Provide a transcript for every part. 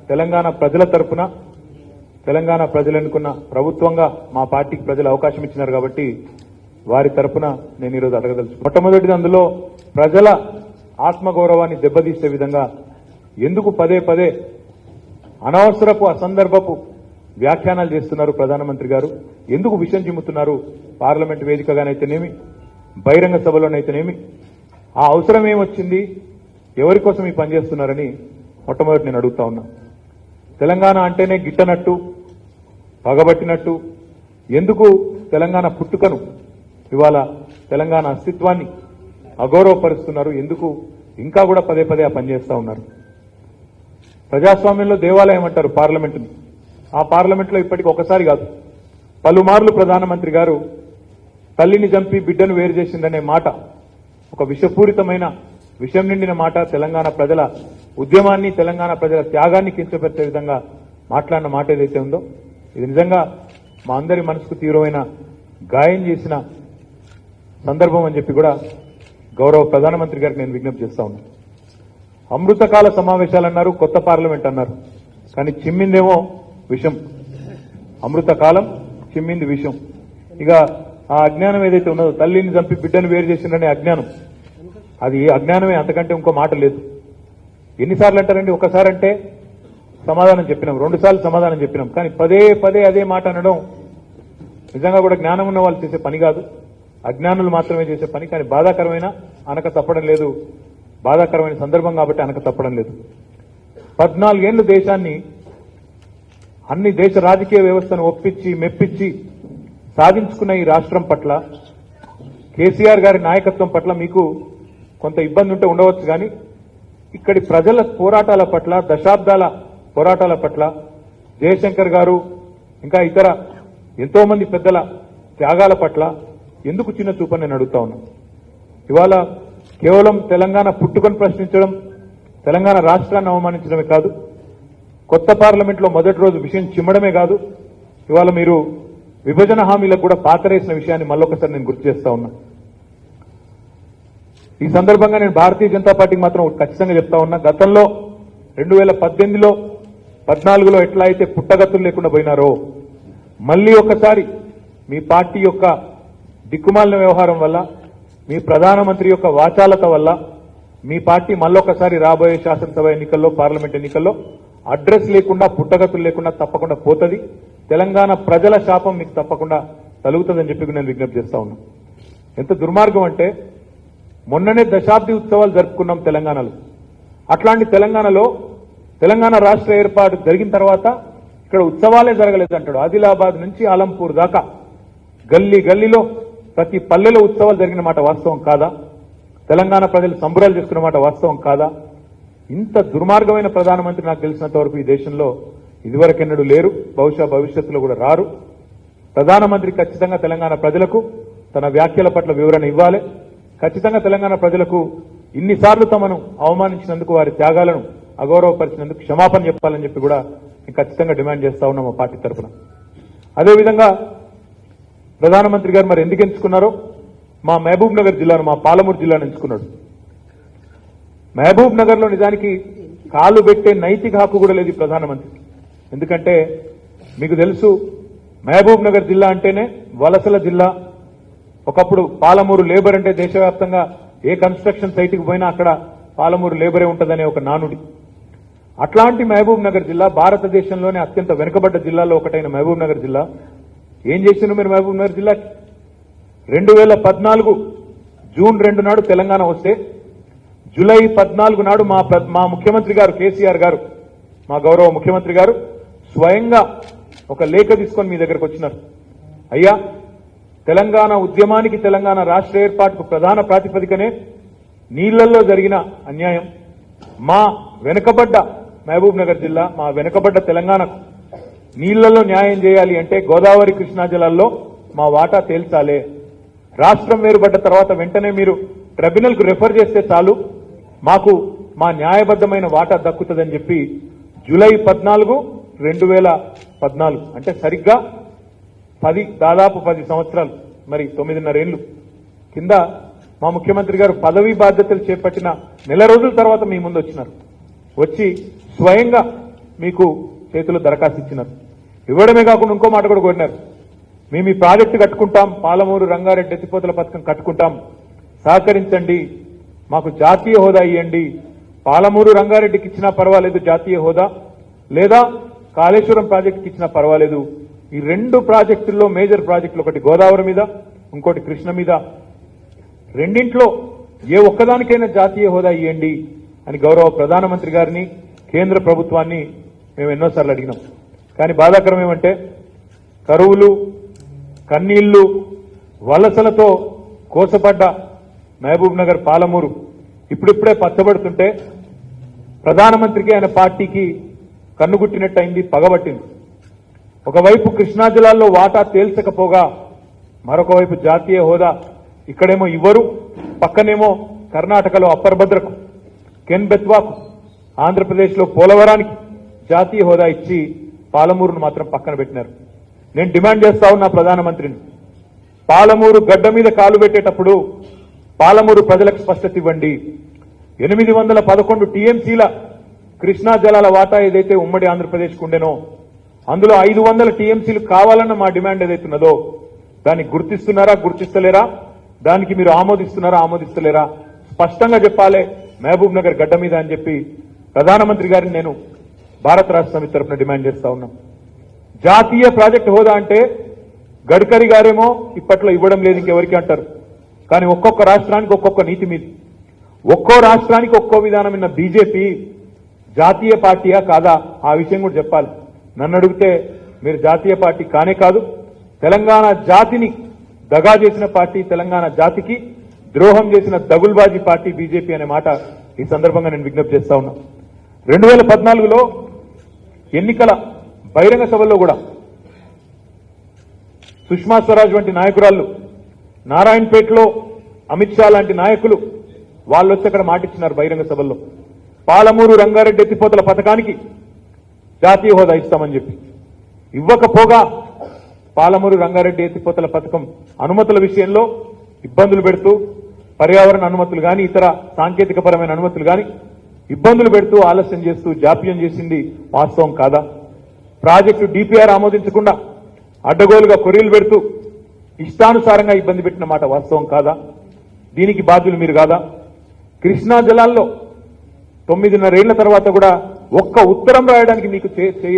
తెలంగాణ ప్రజల తరపున తెలంగాణ ప్రజలు ఎన్నుకున్న ప్రభుత్వంగా మా పార్టీకి ప్రజలు అవకాశం ఇచ్చినారు కాబట్టి వారి తరపున నేను ఈరోజు అడగదలుచు. మొట్టమొదటిది అందులో ప్రజల ఆత్మగౌరవాన్ని దెబ్బతీసే విధంగా ఎందుకు పదే పదే అనవసరపు అసందర్భపు వ్యాఖ్యానాలు చేస్తున్నారు ప్రధానమంత్రి గారు? ఎందుకు విషయం చిమ్ముతున్నారు? పార్లమెంట్ వేదికగానైతేనేమి, బహిరంగ సభలోనైతేనేమి ఆ అవసరం ఏమొచ్చింది? ఎవరి కోసం ఈ పని చేస్తున్నారని మొట్టమొదటి నేను అడుగుతా ఉన్నా. తెలంగాణ అంటేనే గిట్టనట్టు, పగబట్టినట్టు ఎందుకు తెలంగాణ పుట్టుకను ఇవాళ తెలంగాణ అస్తిత్వాన్ని అగౌరవపరుస్తున్నారు? ఎందుకు ఇంకా కూడా పదే పదే ఆ పని చేస్తా ఉన్నారు? ప్రజాస్వామ్యంలో దేవాలయం అంటారు పార్లమెంటుని. ఆ పార్లమెంట్లో ఇప్పటికి ఒకసారి కాదు పలుమార్లు ప్రధానమంత్రి గారు తల్లిని చంపి బిడ్డను వేరు చేసిందనే మాట, ఒక విషపూరితమైన విషం నిండిన మాట, తెలంగాణ ప్రజల ఉద్యమాన్ని, తెలంగాణ ప్రజల త్యాగాన్ని కించపరిచే విధంగా మాట్లాడిన మాట ఏదైతే ఉందో ఇది నిజంగా మా అందరి మనసుకు తీవ్రమైన గాయం చేసిన సందర్భం అని చెప్పి కూడా గౌరవ ప్రధానమంత్రి గారికి నేను విజ్ఞప్తి చేస్తా ఉన్నాను. అమృతకాల సమావేశాలు అన్నారు, కొత్త పార్లమెంట్ అన్నారు, కానీ చిమ్మిందేమో విషం. అమృతకాలం, చిమ్మింది విషం. ఇక ఆ అజ్ఞానం ఏదైతే ఉన్నదో, తల్లిని చంపి బిడ్డను వేరు చేసిందనే అజ్ఞానం, అది అజ్ఞానమే, అంతకంటే ఇంకో మాట లేదు. ఎన్నిసార్లు అంటారండి? ఒకసారి అంటే సమాధానం చెప్పినాం, 2 సార్లు సమాధానం చెప్పినాం, కానీ పదే పదే అదే మాట అనడం నిజంగా కూడా జ్ఞానం ఉన్న వాళ్ళు చేసే పని కాదు, అజ్ఞానులు మాత్రమే చేసే పని. కానీ బాధాకరమైన అనక తప్పడం లేదు, బాధాకరమైన సందర్భం కాబట్టి అనక తప్పడం లేదు. 14 ఏళ్లు దేశాన్ని, అన్ని దేశ రాజకీయ వ్యవస్థను ఒప్పించి మెప్పించి సాధించుకున్న ఈ రాష్ట్రం పట్ల, కేసీఆర్ గారి నాయకత్వం పట్ల మీకు కొంత ఇబ్బంది ఉంటే ఉండవచ్చు, కానీ ఇక్కడి ప్రజల పోరాటాల పట్ల, దశాబ్దాల పోరాటాల పట్ల, జయశంకర్ గారు ఇంకా ఇతర ఎంతో మంది పెద్దల త్యాగాల పట్ల ఎందుకు చిన్న చూపని నేను అడుగుతా ఉన్నాను. ఇవాళ కేవలం తెలంగాణ పుట్టుకొని ప్రశ్నించడం, తెలంగాణ రాష్ట్రాన్ని అవమానించడమే కాదు, కొత్త పార్లమెంట్లో మొదటి రోజు విషయం చిమ్మడమే కాదు, ఇవాళ మీరు విభజన హామీలకు కూడా పాతరేసిన విషయాన్ని మళ్ళొకసారి నేను గుర్తు చేస్తా ఉన్నా. ఈ సందర్భంగా నేను భారతీయ జనతా పార్టీకి మాత్రం ఖచ్చితంగా చెప్తా ఉన్నా, గతంలో 2018లో 14లో ఎట్లా అయితే పుట్టగతులు లేకుండా పోయినారో, మళ్లీ ఒకసారి మీ పార్టీ యొక్క దిక్కుమాలిన వ్యవహారం వల్ల, మీ ప్రధానమంత్రి యొక్క వాచాలత వల్ల మీ పార్టీ మళ్ళొకసారి రాబోయే శాసనసభ ఎన్నికల్లో, పార్లమెంట్ ఎన్నికల్లో అడ్రస్ లేకుండా, పుట్టగతులు లేకుండా తప్పకుండా పోతుంది. తెలంగాణ ప్రజల శాపం మీకు తప్పకుండా తలుగుతుందని చెప్పి నేను విజ్ఞప్తి చేస్తా ఉన్నా. ఎంత దుర్మార్గం అంటే, మొన్ననే దశాబ్ది ఉత్సవాలు జరుపుకున్నాం తెలంగాణలో. అట్లాంటి తెలంగాణలో తెలంగాణ రాష్ట్ర ఏర్పాటు జరిగిన తర్వాత ఇక్కడ ఉత్సవాలే జరగలేదు అంటాడు. ఆదిలాబాద్ నుంచి ఆలంపూర్ దాకా గల్లీ గల్లీలో ప్రతి పల్లెలో ఉత్సవాలు జరిగిన మాట వాస్తవం కాదా? తెలంగాణ ప్రజలు సంబరాలు చేసుకున్న మాట వాస్తవం కాదా? ఇంత దుర్మార్గమైన ప్రధానమంత్రి నాకు తెలిసినంత వరకు ఈ దేశంలో ఇదివరకెన్నడూ లేరు, బహుశా భవిష్యత్తులో కూడా రారు. ప్రధానమంత్రి ఖచ్చితంగా తెలంగాణ ప్రజలకు తన వ్యాఖ్యల పట్ల వివరణ ఇవ్వాలి. ఖచ్చితంగా తెలంగాణ ప్రజలకు ఇన్నిసార్లు తమను అవమానించినందుకు, వారి త్యాగాలను అగౌరవపరిచినందుకు క్షమాపణ చెప్పాలని చెప్పి కూడా నేను ఖచ్చితంగా డిమాండ్ చేస్తా ఉన్నాం మా పార్టీ తరఫున. అదేవిధంగా ప్రధానమంత్రి గారు మరి ఎందుకు ఎంచుకున్నారో, మా మహబూబ్ నగర్ జిల్లాను, మా పాలమూరు జిల్లాను ఎంచుకున్నాడు. మహబూబ్ నగర్ లో నిజానికి కాలు పెట్టే నైతిక హక్కు కూడా లేదు ప్రధానమంత్రి. ఎందుకంటే మీకు తెలుసు, మహబూబ్ నగర్ జిల్లా అంటేనే వలసల జిల్లా. ఒకప్పుడు పాలమూరు లేబర్ అంటే దేశవ్యాప్తంగా ఏ కన్స్ట్రక్షన్ సైట్కి పోయినా అక్కడ పాలమూరు లేబరే ఉంటుందనే ఒక నానుడి. అట్లాంటి మహబూబ్ నగర్ జిల్లా, భారతదేశంలోనే అత్యంత వెనుకబడ్డ జిల్లాలో ఒకటైన మహబూబ్ నగర్ జిల్లా ఏం చేసిండ్రు మీరు? మహబూబ్ నగర్ జిల్లాకి 2014 జూన్ 2 నాడు తెలంగాణ వస్తే, జూలై 14 నాడు మా ముఖ్యమంత్రి గారు కేసీఆర్ గారు, మా గౌరవ ముఖ్యమంత్రి గారు స్వయంగా ఒక లేఖ తీసుకొని మీ దగ్గరకు వచ్చినారు. అయ్యా, తెలంగాణ ఉద్యమానికి, తెలంగాణ రాష్ట్ర ఏర్పాటుకు ప్రధాన ప్రాతిపదికనే నీళ్లలో జరిగిన అన్యాయం. మా వెనుకబడ్డ మహబూబ్ నగర్ జిల్లా, మా వెనుకబడ్డ తెలంగాణకు నీళ్లలో న్యాయం చేయాలి అంటే గోదావరి, కృష్ణా జిల్లాల్లో మా వాటా తేల్చాలే. రాష్ట్రం వేరుపడ్డ తర్వాత వెంటనే మీరు ట్రిబ్యునల్ కు రెఫర్ చేస్తే చాలు, మాకు మా న్యాయబద్దమైన వాటా దక్కుతుందని చెప్పి జూలై 14, 2014 అంటే సరిగ్గా దాదాపు 10 సంవత్సరాలు, మరి 9.5 ఏళ్లు కింద మా ముఖ్యమంత్రి గారు పదవీ బాధ్యతలు చేపట్టిన నెల రోజుల తర్వాత మీ ముందు వచ్చినారు. వచ్చి స్వయంగా మీకు చేతిలో దరఖాస్తు ఇచ్చినారు. ఇవ్వడమే కాకుండా ఇంకో మాట కూడా కోరినారు. మేము ఈ ప్రాజెక్టు కట్టుకుంటాం, పాలమూరు రంగారెడ్డి ఎత్తిపోతల పథకం కట్టుకుంటాం, సహకరించండి, మాకు జాతీయ హోదా ఇవ్వండి. పాలమూరు రంగారెడ్డికి ఇచ్చినా పర్వాలేదు జాతీయ హోదా, లేదా కాళేశ్వరం ప్రాజెక్టుకి ఇచ్చినా పర్వాలేదు. ఈ రెండు ప్రాజెక్టుల్లో మేజర్ ప్రాజెక్టులు, ఒకటి గోదావరి మీద, ఇంకోటి కృష్ణ మీద, రెండింట్లో ఏ ఒక్కదానికైనా జాతీయ హోదా ఇవ్వండి అని గౌరవ ప్రధానమంత్రి గారిని, కేంద్ర ప్రభుత్వాన్ని మేము ఎన్నోసార్లు అడిగినాం. కానీ బాధాకరం ఏమంటే కరువులు, కన్నీళ్లు, వలసలతో కోసపడ్డ మహబూబ్ నగర్, పాలమూరు ఇప్పుడిప్పుడే పచ్చబడుతుంటే ప్రధానమంత్రికి ఆయన పార్టీకి కన్నుగుట్టినట్టయింది, పగబట్టింది. ఒకవైపు కృష్ణా జిల్లాల్లో వాటా తేల్చకపోగా మరొక వైపు జాతీయ హోదా ఇక్కడేమో ఇవ్వరు, పక్కనేమో కర్ణాటకలో అప్పర్ భద్రకు, కెన్ బెత్వాకు, ఆంధ్రప్రదేశ్లో పోలవరానికి జాతీయ హోదా ఇచ్చి పాలమూరును మాత్రం పక్కన పెట్టినారు. నేను డిమాండ్ చేస్తా ఉన్నా ప్రధానమంత్రిని, పాలమూరు గడ్డ మీద కాలు పెట్టేటప్పుడు పాలమూరు ప్రజలకు స్పష్టత ఇవ్వండి. 811 టీఎంసీల కృష్ణా జలాల వాటా ఏదైతే ఉమ్మడి ఆంధ్రప్రదేశ్కు ఉండేనో అందులో 500 టీఎంసీలు కావాలన్న మా డిమాండ్ ఏదైతున్నదో దాన్ని గుర్తిస్తున్నారా, గుర్తిస్తలేరా, దానికి మీరు ఆమోదిస్తున్నారా, ఆమోదిస్తలేరా, స్పష్టంగా చెప్పాలి మహబూబ్ నగర్ గడ్డ మీద అని చెప్పి ప్రధానమంత్రి గారిని నేను భారత రాష్ట్ర సమితి తరఫున డిమాండ్ చేస్తా ఉన్నాం. జాతీయ ప్రాజెక్టు హోదా అంటే గడ్కరీ గారేమో ఇప్పట్లో ఇవ్వడం లేదు ఇంకెవరికి అంటారు. కానీ ఒక్కొక్క రాష్ట్రానికి ఒక్కొక్క నీతి మీద, ఒక్కో రాష్ట్రానికి ఒక్కో విధానం ఉన్న బీజేపీ జాతీయ పార్టీయా కాదా ఆ విషయం కూడా చెప్పాలి. నన్ను అడిగితే మీరు జాతీయ పార్టీ కానే కాదు, తెలంగాణ జాతిని దగా చేసిన పార్టీ, తెలంగాణ జాతికి ద్రోహం చేసిన దగుల్బాజీ పార్టీ బీజేపీ అనే మాట ఈ సందర్భంగా నేను విజ్ఞప్తి చేస్తా ఉన్నా. 2014లో ఎన్నికల బహిరంగ సభల్లో కూడా సుష్మా స్వరాజ్ వంటి నాయకురాళ్లు, నారాయణపేటలో అమిత్ షా లాంటి నాయకులు వాళ్ళు వచ్చి అక్కడ మాటిచ్చినారు బహిరంగ సభల్లో, పాలమూరు రంగారెడ్డి ఎత్తిపోతల పథకానికి జాతీయ హోదా ఇస్తామని చెప్పి. ఇవ్వకపోగా పాలమూరు రంగారెడ్డి ఎత్తిపోతల పథకం అనుమతుల విషయంలో ఇబ్బందులు పెడుతూ, పర్యావరణ అనుమతులు గాని ఇతర సాంకేతికపరమైన అనుమతులు గాని ఇబ్బందులు పెడుతూ, ఆలస్యం చేస్తూ, జాప్యం చేసింది వాస్తవం కాదా? ప్రాజెక్టు డిపిఆర్ ఆమోదించకుండా అడ్డగోలుగా కొరీలు పెడుతూ ఇష్టానుసారంగా ఇబ్బంది పెట్టిన మాట వాస్తవం కాదా? దీనికి బాధ్యులు మీరు కాదా? కృష్ణా జలాల్లో 9.5 ఏళ్ల తర్వాత కూడా ఒక్క ఉత్తరం రాయడానికి మీకు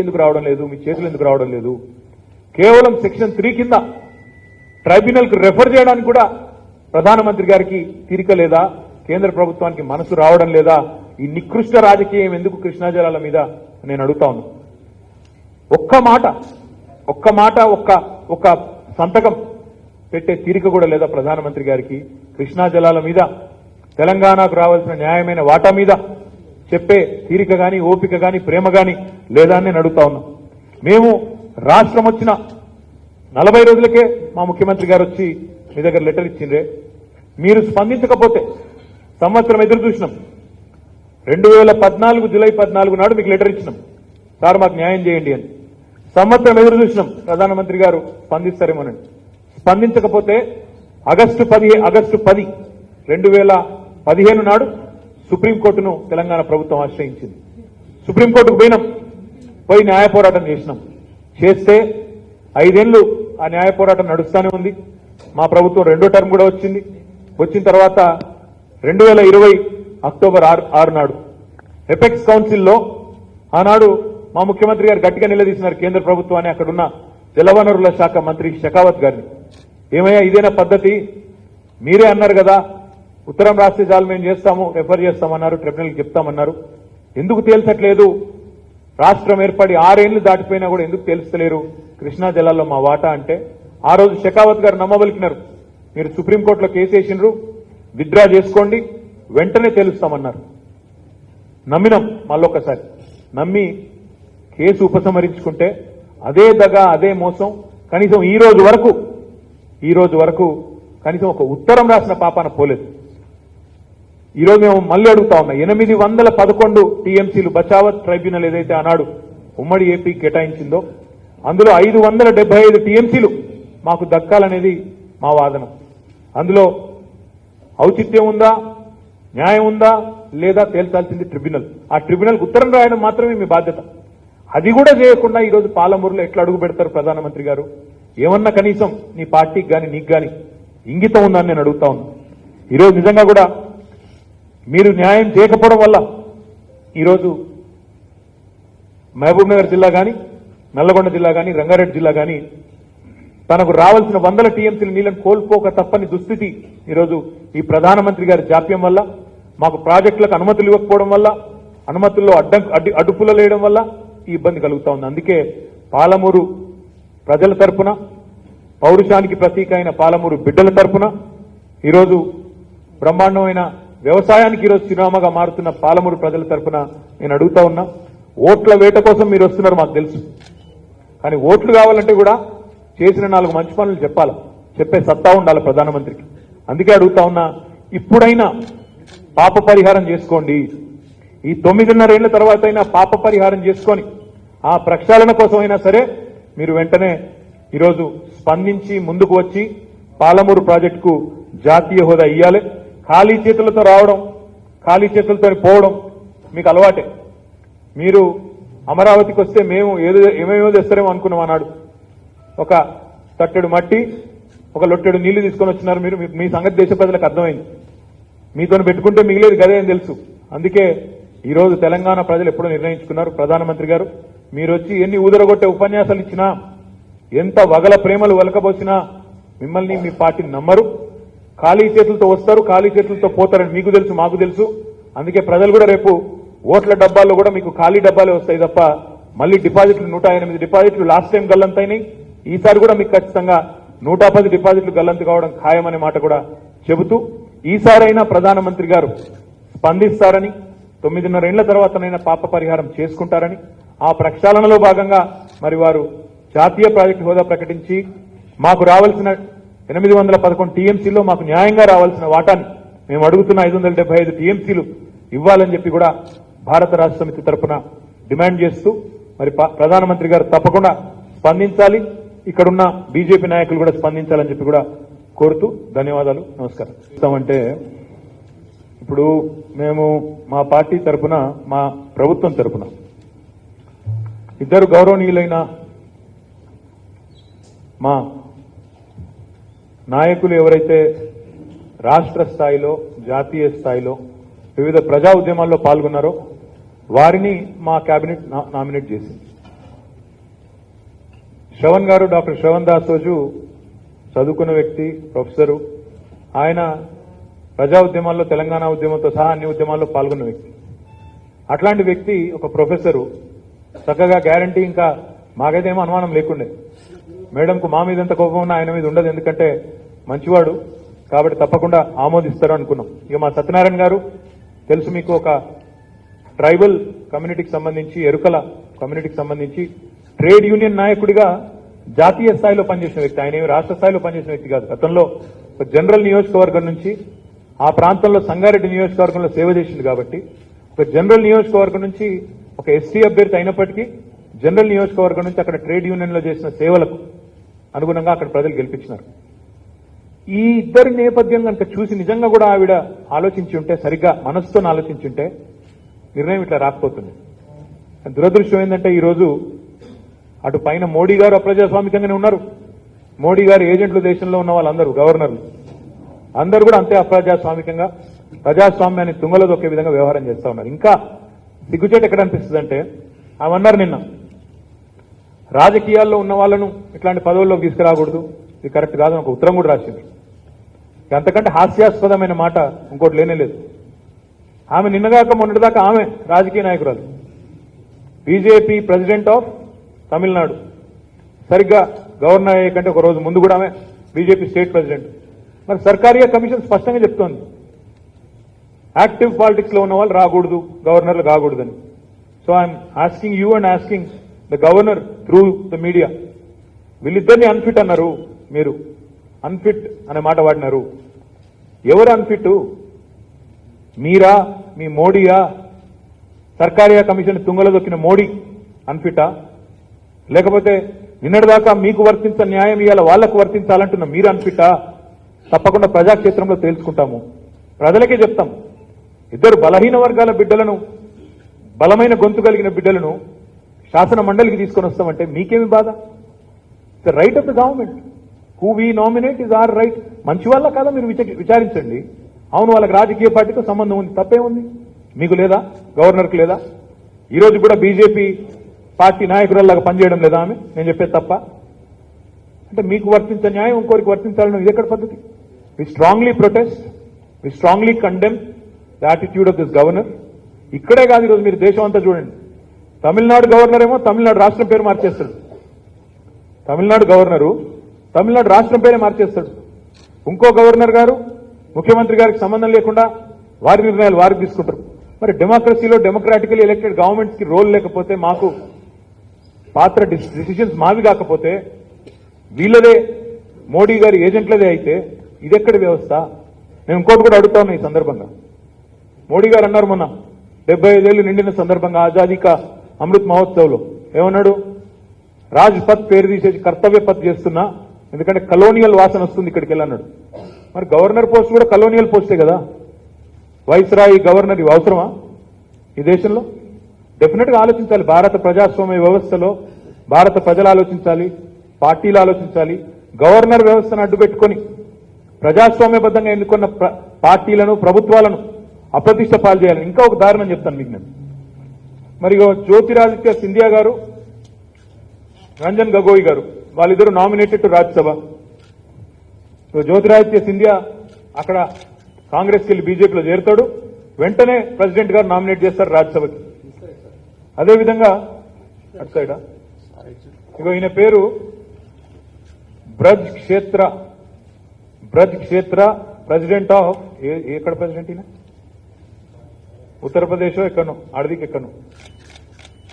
ఎందుకు రావడం లేదు, మీ చేతులు ఎందుకు రావడం లేదు? కేవలం సెక్షన్ 3 కింద ట్రైబ్యునల్ కు రెఫర్ చేయడానికి కూడా ప్రధానమంత్రి గారికి తీరిక లేదా? కేంద్ర ప్రభుత్వానికి మనసు రావడం లేదా? ఈ నికృష్ట రాజకీయం ఎందుకు కృష్ణా జలాల మీద నేను అడుగుతా ఉన్నా. ఒక్క మాట ఒక్క సంతకం పెట్టే తీరిక కూడా లేదా ప్రధానమంత్రి గారికి? కృష్ణా జలాల మీద, తెలంగాణకు రావాల్సిన న్యాయమైన వాటా మీద చెప్పే తీరిక గాని, ఓపిక గాని, ప్రేమ గాని లేదా అని నేను అడుగుతా ఉన్నా. మేము రాష్ట్రం వచ్చిన 40 రోజులకే మా ముఖ్యమంత్రి గారు వచ్చి మీ దగ్గర లెటర్ ఇచ్చిండ్రే, మీరు స్పందించకపోతే సంవత్సరం ఎదురు చూసినాం. 2014 జూలై 14 నాడు మీకు లెటర్ ఇచ్చినాం, సార్ మాకు న్యాయం చేయండి అని. సంవత్సరం ఎదురు చూసినాం ప్రధానమంత్రి గారు స్పందిస్తారేమోనండి. స్పందించకపోతే ఆగస్టు 10, 2015 నాడు సుప్రీంకోర్టును తెలంగాణ ప్రభుత్వం ఆశ్రయించింది. సుప్రీంకోర్టుకు పోయి న్యాయ పోరాటం చేస్తే 5 ఏళ్లు ఆ న్యాయ పోరాటం నడుస్తూనే ఉంది. మా ప్రభుత్వం 2వ టర్మ్ కూడా వచ్చిన తర్వాత 2020 అక్టోబర్ 6 నాడు ఎపెక్స్ కౌన్సిల్లో ఆనాడు మా ముఖ్యమంత్రి గారు గట్టిగా నిలదీసినారు కేంద్ర ప్రభుత్వాన్ని, అక్కడున్న జలవనరుల శాఖ మంత్రి షెకావత్ గారిని. ఏమయ్యా ఇదేనా పద్ధతి? మీరే అన్నారు కదా ఉత్తరం రాస్తే చాలు మేము చేస్తాము, రెఫర్ చేస్తామన్నారు, ట్రిబ్యునల్కి చెప్తామన్నారు. ఎందుకు తేల్చట్లేదు? రాష్ట్రం ఏర్పడి 6 ఏళ్లు దాటిపోయినా కూడా ఎందుకు తెలుస్తలేరు కృష్ణా జలాల్లో మా వాటా అంటే? ఆ రోజు షెకావత్ గారు నమ్మబలికినారు, మీరు సుప్రీంకోర్టులో కేసు వేసినారు, విత్డ్రా చేసుకోండి, వెంటనే తెలుస్తామన్నారు. నమ్మినాం, మళ్ళొక్కసారి నమ్మి కేసు ఉపసంహరించుకుంటే అదే దగ, అదే మోసం. కనీసం ఈ రోజు వరకు కనీసం ఒక ఉత్తరం రాసిన పాపాన పోలేదు. ఈ రోజు మేము మళ్ళీ అడుగుతా ఉన్నా, 811 టీఎంసీలు బచావత్ ట్రైబ్యునల్ ఏదైతే ఆనాడు ఉమ్మడి ఏపీ కేటాయించిందో అందులో 575 టీఎంసీలు మాకు దక్కాలనేది మా వాదన. అందులో ఔచిత్యం ఉందా, న్యాయం ఉందా లేదా తేల్చాల్సింది ట్రిబ్యునల్. ఆ ట్రిబ్యునల్కి ఉత్తరం రాయడం మాత్రమే మీ బాధ్యత. అది కూడా చేయకుండా ఈరోజు పాలమూరులో ఎట్లా అడుగు పెడతారు ప్రధానమంత్రి గారు? ఏమన్నా కనీసం నీ పార్టీకి కానీ నీకు కానీ ఇంగితం ఉందని నేను అడుగుతా ఉన్నా. ఈరోజు నిజంగా కూడా మీరు న్యాయం చేయకపోవడం వల్ల ఈరోజు మహబూబ్ నగర్ జిల్లా కానీ, నల్లగొండ జిల్లా కానీ, రంగారెడ్డి జిల్లా కానీ తనకు రావాల్సిన 100 టీఎంసీల నీళ్లను కోల్పోక తప్పని దుస్థితి ఈరోజు ఈ ప్రధానమంత్రి గారి జాప్యం వల్ల, మాకు ప్రాజెక్టులకు అనుమతులు ఇవ్వకపోవడం వల్ల, అనుమతుల్లో అడ్డుపులు వేయడం వల్ల ఈ ఇబ్బంది కలుగుతా ఉంది. అందుకే పాలమూరు ప్రజల తరపున, పౌరుషానికి ప్రతీక అయిన పాలమూరు బిడ్డల తరపున ఈరోజు బ్రహ్మాండమైన వ్యవసాయానికి ఈరోజు చిరునామాగా మారుతున్న పాలమూరు ప్రజల తరపున నేను అడుగుతా ఉన్నా. ఓట్ల వేట కోసం మీరు వస్తున్నారు మాకు తెలుసు, కానీ ఓట్లు కావాలంటే కూడా చేసిన 4 మంచి పనులు చెప్పాలి, చెప్పే సత్తా ఉండాలి ప్రధానమంత్రికి. అందుకే అడుగుతా ఉన్నా, ఇప్పుడైనా పాప పరిహారం చేసుకోండి. ఈ 9.5 ఏళ్ల తర్వాత అయినా పాప పరిహారం చేసుకొని ఆ ప్రక్షాళన కోసమైనా సరే మీరు వెంటనే ఈరోజు స్పందించి ముందుకు వచ్చి పాలమూరు ప్రాజెక్టుకు జాతీయ హోదా ఇయ్యాలి. ఖాళీ చేతులతో రావడం, ఖాళీ చేతులతో పోవడం మీకు అలవాటే. మీరు అమరావతికి వస్తే మేము ఏమేమో తెస్తారేమో అనుకున్నాం అన్నాడు. ఒక తట్టెడు మట్టి, ఒక లొట్టెడు నీళ్లు తీసుకొని వచ్చినారు. మీరు మీ సంగతి దేశ ప్రజలకు అర్థమైంది. మీతో పెట్టుకుంటే మిగిలేదు గదే అని తెలుసు. అందుకే ఈరోజు తెలంగాణ ప్రజలు ఎప్పుడో నిర్ణయించుకున్నారు, ప్రధానమంత్రి గారు మీరు వచ్చి ఎన్ని ఊదరగొట్టే ఉపన్యాసాలు ఇచ్చినా, ఎంత వగల ప్రేమలు వలకబోసినా మిమ్మల్ని మీ పార్టీని నమ్మరు. ఖాళీ చేతులతో వస్తారు, ఖాళీ చేతులతో పోతారని మీకు తెలుసు, మాకు తెలుసు. అందుకే ప్రజలు కూడా రేపు ఓట్ల డబ్బాల్లో కూడా మీకు ఖాళీ డబ్బాలే వస్తాయి తప్ప మళ్ళీ డిపాజిట్లు 108 డిపాజిట్లు లాస్ట్ టైం గల్లంతైనాయి. ఈసారి కూడా మీకు ఖచ్చితంగా 110 డిపాజిట్లు గల్లంతు కావడం ఖాయమనే మాట కూడా చెబుతూ, ఈసారైనా ప్రధానమంత్రి గారు స్పందిస్తారని, 9.5 ఏళ్ల తర్వాతనైనా పాప పరిహారం చేసుకుంటారని, ఆ ప్రక్షాళనలో భాగంగా మరి వారు జాతీయ ప్రాజెక్టు హోదా ప్రకటించి మాకు రావాల్సిన 811 టీఎంసీలో మాకు న్యాయంగా రావాల్సిన వాటాన్ని మేము అడుగుతున్న 575 టీఎంసీలు ఇవ్వాలని చెప్పి కూడా భారత రాష్ట్ర సమితి తరఫున డిమాండ్ చేస్తూ మరి ప్రధానమంత్రి గారు తప్పకుండా స్పందించాలి, ఇక్కడున్న బీజేపీ నాయకులు కూడా స్పందించాలని చెప్పి కూడా కోరుతూ ధన్యవాదాలు, నమస్కారం. అంటే ఇప్పుడు మేము మా పార్టీ తరఫున, మా ప్రభుత్వం తరఫున ఇద్దరు గౌరవనీయులైన మా నాయకులు ఎవరైతే రాష్ట్ర స్థాయిలో, జాతీయ స్థాయిలో వివిధ ప్రజా ఉద్యమాల్లో పాల్గొన్నారో వారిని మా కేబినెట్ నామినేట్ చేసింది. శ్రవణ్ గారు, డాక్టర్ శ్రవణ్ దాసోజు చదువుకున్న వ్యక్తి, ప్రొఫెసరు. ఆయన ప్రజా ఉద్యమాల్లో, తెలంగాణ ఉద్యమంతో సహా అన్ని ఉద్యమాల్లో పాల్గొన్న వ్యక్తి. అట్లాంటి వ్యక్తి ఒక ప్రొఫెసరు చక్కగా గ్యారంటీ, ఇంకా మాకైతేమో అనుమానం లేకుండే, మేడంకు మా మీద ఎంత కోపం ఉన్నా ఆయన మీద ఉండదు, ఎందుకంటే మంచివాడు కాబట్టి తప్పకుండా ఆమోదిస్తారు అనుకున్నాం. ఇక మా సత్యనారాయణ గారు తెలుసు మీకు, ఒక ట్రైబల్ కమ్యూనిటీకి సంబంధించి, ఎరుకల కమ్యూనిటీకి సంబంధించి ట్రేడ్ యూనియన్ నాయకుడిగా జాతీయ స్థాయిలో పనిచేసిన వ్యక్తి. ఆయన ఏమి రాష్ట్ర స్థాయిలో పనిచేసిన వ్యక్తి కాదు. గతంలో ఒక జనరల్ నియోజకవర్గం నుంచి ఆ ప్రాంతంలో సంగారెడ్డి నియోజకవర్గంలో సేవ చేసింది కాబట్టి, ఒక జనరల్ నియోజకవర్గం నుంచి ఒక ఎస్టీ అభ్యర్థి అయినప్పటికీ జనరల్ నియోజకవర్గం నుంచి అక్కడ ట్రేడ్ యూనియన్లో చేసిన సేవలకు అనుగుణంగా అక్కడ ప్రజలు గెలిపించినారు. ఈ ఇద్దరి నేపథ్యం కనుక చూసి నిజంగా కూడా ఆవిడ ఆలోచించి ఉంటే, సరిగ్గా మనసుతో ఆలోచించి ఉంటే నిర్ణయం ఇట్లా రాకపోతుంది. దురదృష్టం ఏంటంటే ఈరోజు అటు పైన మోడీ గారు అప్రజాస్వామికంగానే ఉన్నారు. మోడీ గారు ఏజెంట్లు దేశంలో ఉన్న వాళ్ళందరూ, గవర్నర్లు అందరూ కూడా అంతే అప్రజాస్వామికంగా, ప్రజాస్వామ్యాన్ని తుంగలో దొక్కే విధంగా వ్యవహారం చేస్తా ఉన్నారు. ఇంకా సిగ్గుచేట ఎక్కడ అనిపిస్తుందంటే, అవన్నారు నిన్న రాజకీయాల్లో ఉన్న వాళ్ళను ఇట్లాంటి పదవుల్లోకి తీసుకురాకూడదు, ఇది కరెక్ట్ కాదని ఒక ఉత్తరం కూడా రాసింది. అంతకంటే హాస్యాస్పదమైన మాట ఇంకోటి లేనేలేదు. ఆమె నిన్నగాక మొన్నటిదాకా ఆమె రాజకీయ నాయకురాలు, బీజేపీ ప్రెసిడెంట్ ఆఫ్ తమిళనాడు. సరిగ్గా గవర్నర్ అయ్యే కంటే ఒక రోజు ముందు కూడా ఆమె బీజేపీ స్టేట్ ప్రెసిడెంట్. మరి సర్కారియా కమిషన్ స్పష్టంగా చెప్తోంది, యాక్టివ్ పాలిటిక్స్ లో ఉన్న వాళ్ళు రాకూడదు, గవర్నర్లు కాకూడదని. So I'm asking you and asking the governor through the media, వీళ్ళిద్దరిని అన్ఫిట్ అన్నారు, మీరు అన్ఫిట్ అనే మాట వాడినారు. ఎవరు అన్ఫిట్? మీరా, మీ మోడీయా? సర్కారియా కమిషన్ తుంగలో దొక్కిన మోడీ అన్ఫిటా? లేకపోతే నిన్నటిదాకా మీకు వర్తించ న్యాయం ఇవాళ వాళ్లకు వర్తించాలంటున్న మీరు అన్ఫిటా? తప్పకుండా ప్రజాక్షేత్రంలో తేల్చుకుంటాము, ప్రజలకే చెప్తాం. ఇద్దరు బలహీన వర్గాల బిడ్డలను, బలమైన గొంతు కలిగిన బిడ్డలను శాసన మండలికి తీసుకొని వస్తామంటే మీకేమి బాధ? The right of the government. Who we nominate is our right. మంచి వాళ్ళ కాదా మీరు విచారించండి. అవును, వాళ్ళకి రాజకీయ పార్టీతో సంబంధం ఉంది, తప్పేముంది? మీకు లేదా? గవర్నర్కి లేదా? ఈరోజు కూడా బీజేపీ పార్టీ నాయకురాల్లాగా పనిచేయడం లేదా ఆమె? నేను చెప్పేది తప్ప? అంటే మీకు వర్తించే న్యాయం ఇంకోరికి వర్తించాలని ఇది ఎక్కడ పద్ధతి? We strongly protest, we strongly condemn the attitude of this governor. ఇక్కడే కాదు, ఈరోజు మీరు దేశం అంతా చూడండి. తమిళనాడు గవర్నర్ ఏమో తమిళనాడు రాష్ట్రం పేరు మార్చేస్తాడు. తమిళనాడు గవర్నరు తమిళనాడు రాష్ట్రం పేరే మార్చేస్తాడు. ఇంకో గవర్నర్ గారు ముఖ్యమంత్రి గారికి సంబంధం లేకుండా వారి నిర్ణయాలు వారికి తీసుకుంటారు. మరి డెమోక్రసీలో డెమోక్రాటికలీ ఎలక్టెడ్ గవర్నమెంట్స్ కి రోల్ లేకపోతే, మాకు పాత్ర డిసిషన్స్ మావి కాకపోతే, వీళ్ళదే మోడీ గారి ఏజెంట్లదే అయితే ఇదెక్కడి వ్యవస్థ? నేను ఇంకోటి కూడా అడుగుతా ఉన్నా ఈ సందర్భంగా. మోడీ గారు అన్నారు మొన్న 75 ఏళ్లు నిండిన సందర్భంగా ఆజాదీ కా అమృత్ మహోత్సవ్లో ఏమన్నాడు? రాజ్ పథ్ పేరు తీసేసి కర్తవ్య పథ్ చేస్తున్నా, ఎందుకంటే కలోనియల్ వాసన వస్తుంది ఇక్కడికి వెళ్ళన్నాడు. మరి గవర్నర్ పోస్ట్ కూడా కలోనియల్ పోస్టే కదా. వైస్రాయి గవర్నర్ ఇవి అవసరమా ఈ దేశంలో? డెఫినెట్ గా ఆలోచించాలి. భారత ప్రజాస్వామ్య వ్యవస్థలో భారత ప్రజలు ఆలోచించాలి, పార్టీలు ఆలోచించాలి. గవర్నర్ వ్యవస్థను అడ్డుపెట్టుకుని ప్రజాస్వామ్యబద్ధంగా ఎన్నుకున్న పార్టీలను, ప్రభుత్వాలను అప్రతిష్ట పాలు చేయాలి. ఇంకా ఒక దారుణం చెప్తాను మీకు నేను. మరి జ్యోతిరాదిత్య సింధియా గారు, రంజన్ గగోయ్ గారు, వాళ్ళిద్దరు నామినేటెడ్ టు రాజ్యసభ. జ్యోతిరాదిత్య సింధియా అక్కడ కాంగ్రెస్కి వెళ్లి బీజేపీలో చేరుతాడు. వెంటనే ప్రెసిడెంట్ గారు నామినేట్ చేస్తారు రాజ్యసభకి. అదేవిధంగా అటు సైడ్ ఈయన పేరు బ్రజ్ క్షేత్ర ప్రెసిడెంట్ ఆఫ్ ఎక్కడ ప్రెసిడెంట్ ఈయన? ఉత్తరప్రదేశ్ ఎక్కడో ఆడదికి ఎక్కడో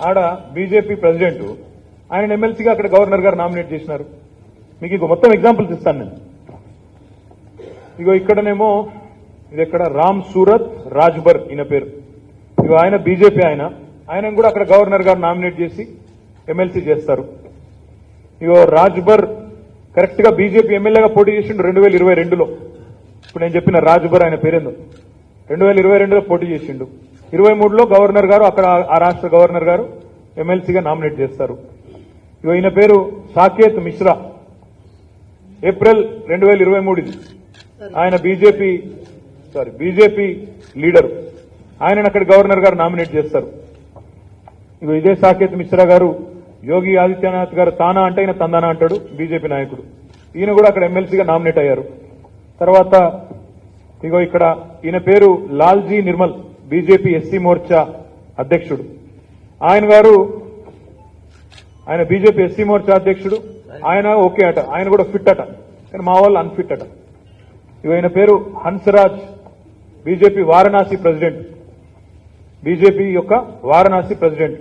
ఆడ బీజేపీ ప్రెసిడెంట్. ఆయన ఎమ్మెల్సీగా అక్కడ గవర్నర్ గారు నామినేట్ చేసినారు. మీకు ఇంకో మొత్తం ఎగ్జాంపుల్స్ ఇస్తాను నేను. ఇక్కడనేమో ఇది ఎక్కడ రామ్ సూరత్ రాజ్బర్ ఈయన పేరు. ఆయన బీజేపీ ఆయన కూడా అక్కడ గవర్నర్ గారు నామినేట్ చేసి ఎమ్మెల్సీ చేస్తారు. రాజ్బర్ కరెక్ట్ గా బీజేపీ ఎమ్మెల్యేగా పోటీ చేసిండు 2022లో. ఇప్పుడు నేను చెప్పిన రాజ్బర్ ఆయన పేరేందో 2022లో పోటీ చేసిండు. 23లో గవర్నర్ గారు అక్కడ ఆ రాష్ట్ర గవర్నర్ గారు ఎమ్మెల్సీగా నామినేట్ చేస్తారు. ఈయన పేరు సాకేత్ మిశ్రా. ఏప్రిల్ 2023 ఇది. ఆయన బీజేపీ లీడర్. ఆయనను అక్కడ గవర్నర్ గారు నామినేట్ చేస్తారు. ఇదే సాకేత్ మిశ్రా గారు యోగి ఆదిత్యనాథ్ గారు తానా అంటే ఈయన తందానా అంటాడు, బీజేపీ నాయకుడు. ఈయన కూడా అక్కడ ఎమ్మెల్సీగా నామినేట్ అయ్యారు. తర్వాత ఇక్కడ ఈయన పేరు లాల్జీ నిర్మల్, బీజేపీ ఎస్సీ మోర్చా అధ్యక్షుడు. ఆయన బీజేపీ ఎస్సీ మోర్చా అధ్యక్షుడు. ఆయన ఓకే అట, ఆయన కూడా ఫిట్ అట, కానీ మా వాళ్ళు అన్ఫిట్ అట. ఈయన పేరు Hansraj, BJP Varanasi president, BJP యొక్క వారణాసి ప్రెసిడెంట్.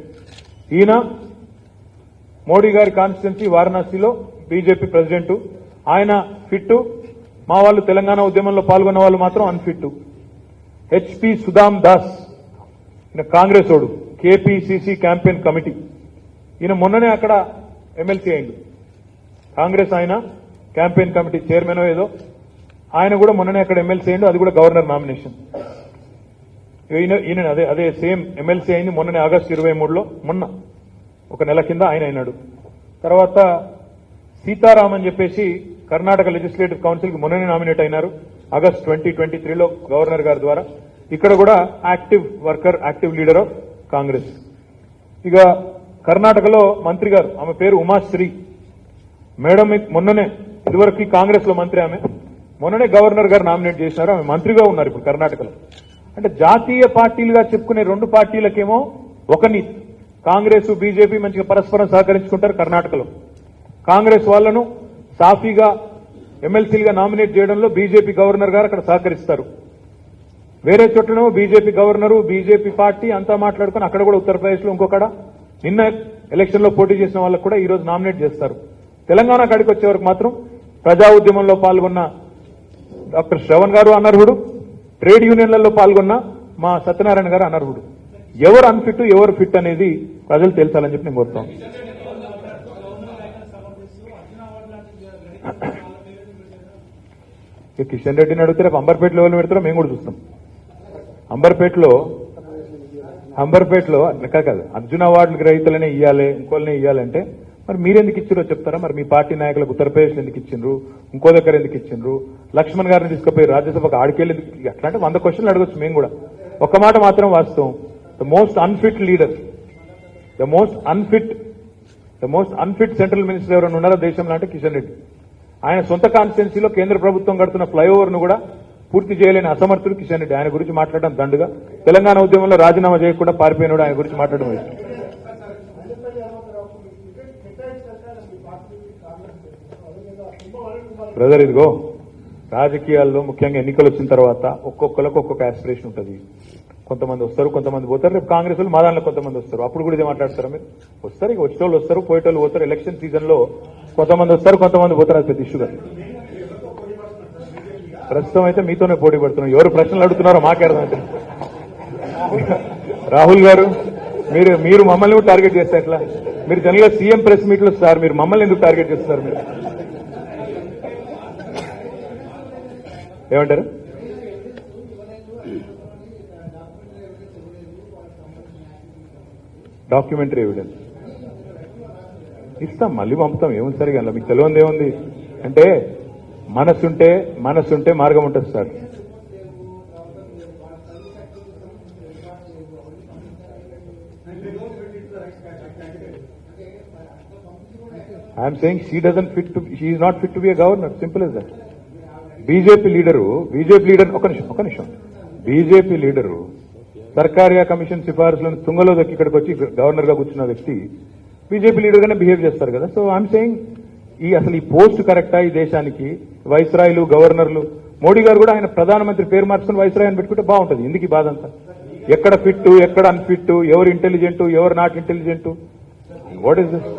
ఈయన మోడీ గారి కాన్స్టిట్యున్సీ వారణాసిలో బీజేపీ ప్రెసిడెంట్. ఆయన ఫిట్, మా వాళ్ళు తెలంగాణ ఉద్యమంలో పాల్గొన్న వాళ్ళు మాత్రం అన్ఫిట్. హెచ్పి సుదామ్ దాస్, ఈయన కాంగ్రెస్ ఓడు, కేపీసీసీ క్యాంపెయిన్ కమిటీ. ఈయన మొన్ననే అక్కడ ఎమ్మెల్సీ అయింది. కాంగ్రెస్ ఆయన క్యాంపెయిన్ కమిటీ చైర్మన్ ఏదో, ఆయన కూడా మొన్ననే అక్కడ ఎమ్మెల్సీ అయిండు, అది కూడా గవర్నర్ నామినేషన్. ఈయన అదే సేమ్ ఎమ్మెల్సీ అయింది మొన్ననే ఆగస్టు 23లో, మొన్న ఒక నెల కింద ఆయన అయినాడు. తర్వాత సీతారాం అని చెప్పేసి కర్ణాటక లెజిస్లేటివ్ కౌన్సిల్ కి మొన్ననే నామినేట్ అయినారు ఆగస్ట్ 2023లో గవర్నర్ గారి ద్వారా. ఇక్కడ కూడా active worker, active leader of Congress. కర్ణాటకలో మంత్రి గారు, ఆమె పేరు ఉమాశ్రీ మేడం. మొన్ననే ఇదివరకు కాంగ్రెస్ లో మంత్రి, ఆమె మొన్ననే గవర్నర్ గారు నామినేట్ చేసినారు, ఆమె మంత్రిగా ఉన్నారు ఇప్పుడు కర్ణాటకలో. అంటే జాతీయ పార్టీలుగా చెప్పుకునే రెండు పార్టీలకేమో ఒక నీతి. కాంగ్రెస్ బీజేపీ మంచిగా పరస్పరం సహకరించుకుంటారు కర్ణాటకలో. కాంగ్రెస్ వాళ్లను సాఫీగా ఎమ్మెల్సీలుగా నామినేట్ చేయడంలో బీజేపీ గవర్నర్ గారు అక్కడ సహకరిస్తారు. వేరే చోట్లనేమో బీజేపీ గవర్నరు, బీజేపీ పార్టీ అంతా మాట్లాడుకుని అక్కడ కూడా ఉత్తరప్రదేశ్ లో ఇంకొకడ నిన్న ఎలక్షన్ లో పోటీ చేసిన వాళ్ళకు కూడా ఈ రోజు నామినేట్ చేస్తారు. తెలంగాణ కాడికి వచ్చే వరకు మాత్రం ప్రజా ఉద్యమంలో పాల్గొన్న డాక్టర్ శ్రవణ్ గారు అనర్హుడు, ట్రేడ్ యూనియన్లలో పాల్గొన్న మా సత్యనారాయణ గారు అనర్హుడు. ఎవరు అన్ఫిట్, ఎవరు ఫిట్ అనేది ప్రజలు తెలుసాలని చెప్పి నేను కోరుతాను. కిషన్ రెడ్డిని అడిగితే రేపు అంబర్పేటలో ఎవరు పెడతారో మేము కూడా చూస్తాం. అంబర్పేటలో అంబర్పేటలో కాదు అర్జున అవార్డులకు రైతులనే ఇవ్వాలి ఇంకోళ్ళనే ఇవ్వాలంటే మరి మీరెందుకు ఇచ్చారో చెప్తారా? మరి మీ పార్టీ నాయకులకు ఉత్తరప్రదేశ్ ఎందుకు ఇచ్చిండ్రు, ఇంకో దగ్గర ఎందుకు ఇచ్చిండ్రు, లక్ష్మణ్ గారిని తీసుకుపోయి రాజ్యసభకు ఆడికెళ్ళి అట్లాంటి 100 క్వశ్చన్లు అడగొచ్చు మేము కూడా. ఒక్క మాట మాత్రం వాస్తవం, the most unfit leader, the most unfit central minister ఎవరైనా ఉన్నారో దేశంలో అంటే కిషన్ రెడ్డి. ఆయన సొంత కాన్స్టిట్యున్సీలో కేంద్ర ప్రభుత్వం కడుతున్న ఫ్లైఓవర్ ను కూడా పూర్తి చేయలేని అసమర్థుడు కిషన్ రెడ్డి. ఆయన గురించి మాట్లాడడం దండుగా. తెలంగాణ ఉద్యమంలో రాజీనామా చేయకుండా పారిపోయినాడు, ఆయన గురించి మాట్లాడడం ఇష్టం. బ్రదర్, ఇదిగో రాజకీయాల్లో ముఖ్యంగా ఎన్నికలు వచ్చిన తర్వాత ఒక్కొక్కరికి ఒక్కొక్క ఆస్పిరేషన్ ఉంటుంది. కొంతమంది వస్తారు, కొంతమంది పోతారు. రేపు కాంగ్రెస్ వాళ్ళు మా దాంట్లో కొంతమంది వస్తారు. అప్పుడు కూడా ఇదే మాట్లాడతారా మీరు? వస్తారు, ఇక వచ్చేటోళ్ళు వస్తారు, పోయేటోళ్ళు పోతారు. ఎలక్షన్ సీజన్ లో కొంతమంది వస్తారు, కొంతమంది పోతారు. అది పెద్ద ఇష్యూగా. ప్రస్తుతం అయితే మీతోనే పోటీ పడుతున్నాం. ఎవరు ప్రశ్నలు అడుగుతున్నారో మాకే అర్థం. రాహుల్ గారు, మీరు మమ్మల్ని కూడా టార్గెట్ చేస్తే ఎట్లా? మీరు జనరల్గా సీఎం ప్రెస్ మీట్ లో సార్, మీరు మమ్మల్ని ఎందుకు టార్గెట్ చేస్తున్నారు? మీరు ఏమంటారు? డాక్యుమెంటరీ ఎవిడెన్స్ ఇస్తాం, మళ్ళీ పంపుతాం. ఏముంది సరిగా మీకు తెలియదు ఏముంది అంటే, మనసుంటే మార్గం ఉంటుంది sir. I'm saying she is not fit to be a governor, simple as that. BJP leader ఒక నిమిషం బీజేపీ లీడరు సర్కారియా కమిషన్ సిఫారసులను తుంగలో దక్కి ఇక్కడికి వచ్చి గవర్నర్ గా కూర్చున్న వ్యక్తి బీజేపీ లీడర్ గానే బిహేవ్ చేస్తారు కదా. సో ఐఎమ్ సేయింగ్ అసలు ఈ పోస్ట్ కరెక్టా ఈ దేశానికి? వైస్రాయ్లు, గవర్నర్లు, మోడీ గారు కూడా ఆయన ప్రధానమంత్రి పేరు మార్చుకుని వైస్రాయ్ అని పెట్టుకుంటే బాగుంటుంది. ఎందుకు ఈ బాధ అంతా? ఎక్కడ ఫిట్, ఎక్కడ అన్ఫిట్, ఎవరు ఇంటెలిజెంట్, ఎవరు not intelligent, what is this?